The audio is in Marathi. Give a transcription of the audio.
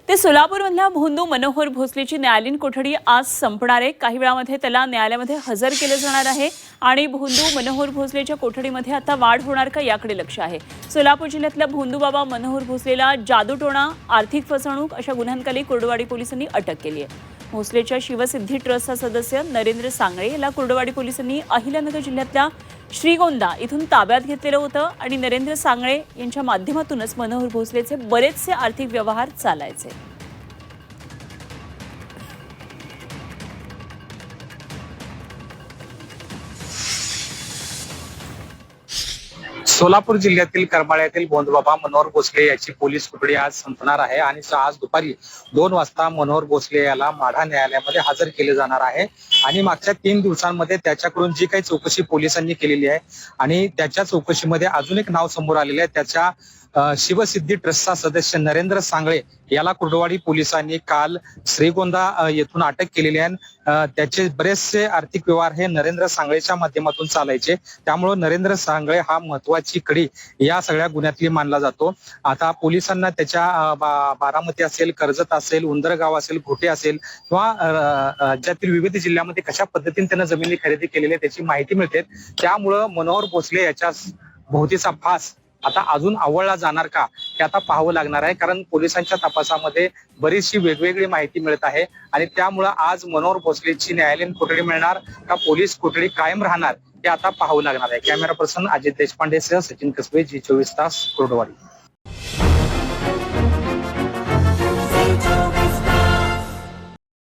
ते सोलापूरमधल्या भोंदू मनोहर भोसलेची न्यायालयीन कोठडी आज संपणार आहे। काही वेळामध्ये त्याला न्यायालयामध्ये हजर केलं जाणार आहे आणि भोंदू मनोहर भोसलेच्या कोठडीमध्ये आता वाढ होणार का याकडे लक्ष आहे। सोलापूर जिल्ह्यातल्या भोंदू बाबा मनोहर भोसलेला जादूटोणा, आर्थिक फसवणूक अशा गुन्ह्यांखाली कुर्डुवाडी पोलिसांनी अटक केली आहे। भोसलेच्या शिवसिद्धी ट्रस्टचा सदस्य नरेंद्र सांगळे याला कुर्डुवाडी पोलिसांनी अहिल्यानगर जिल्ह्यातल्या श्रीगोंदा इथून ताब्यात घेतलेलं होतं आणि नरेंद्र सांगळे यांच्या माध्यमातूनच मनोहर भोसलेचे बरेचसे आर्थिक व्यवहार चालायचे। सोलापूर जिल्ह्यातील करमाळ्यातील भोंदूबाबा मनोहर भोसले याची पोलीस तुकडी आज संपणार आहे आणि आज दुपारी 2 वाजता मनोहर भोसले याला माढा न्यायालयामध्ये हजर केले जाणार आहे। आणि मागच्या 3 दिवसांमध्ये त्याच्याकडून जी काही चौकशी पोलिसांनी केलेली आहे आणि त्याच्या चौकशीमध्ये अजून एक नाव समोर आलेले आहे। त्याच्या शिवसिद्धी ट्रस्टचा सदस्य नरेंद्र सांगळे याला कुर्डुवाडी पोलिसांनी काल श्रीगोंदा येथून अटक केलेली आहे। त्याचे बरेचसे आर्थिक व्यवहार हे नरेंद्र सांगळेच्या माध्यमातून चालायचे, त्यामुळे नरेंद्र सांगळे हा महत्वाची कडी या सगळ्या गुन्ह्यातली मानला जातो। आता पोलिसांना त्याच्या बारामती असेल, कर्जत असेल, उंदरगाव असेल, घोटे असेल किंवा राज्यातील विविध जिल्ह्यामध्ये कशा पद्धतीने त्यानं जमिनी खरेदी केलेली आहे त्याची माहिती मिळते। त्यामुळं मनोहर भोसले याच्या भोवतीचा फास आता अजून आवळला जाणार का हे आता पाहावं लागणार आहे, कारण पोलिसांच्या तपासामध्ये बरीचशी वेगवेगळी माहिती मिळत आहे आणि त्यामुळं आज मनोहर भोसलेची न्यायालयीन कोठडी मिळणार का पोलीस कोठडी कायम राहणार हे आता पाहावं लागणार आहे। कॅमेरा पर्सन अजित देशपांडे सह सचिन कसबे, जी 24 तास, कुर्डुवाडी।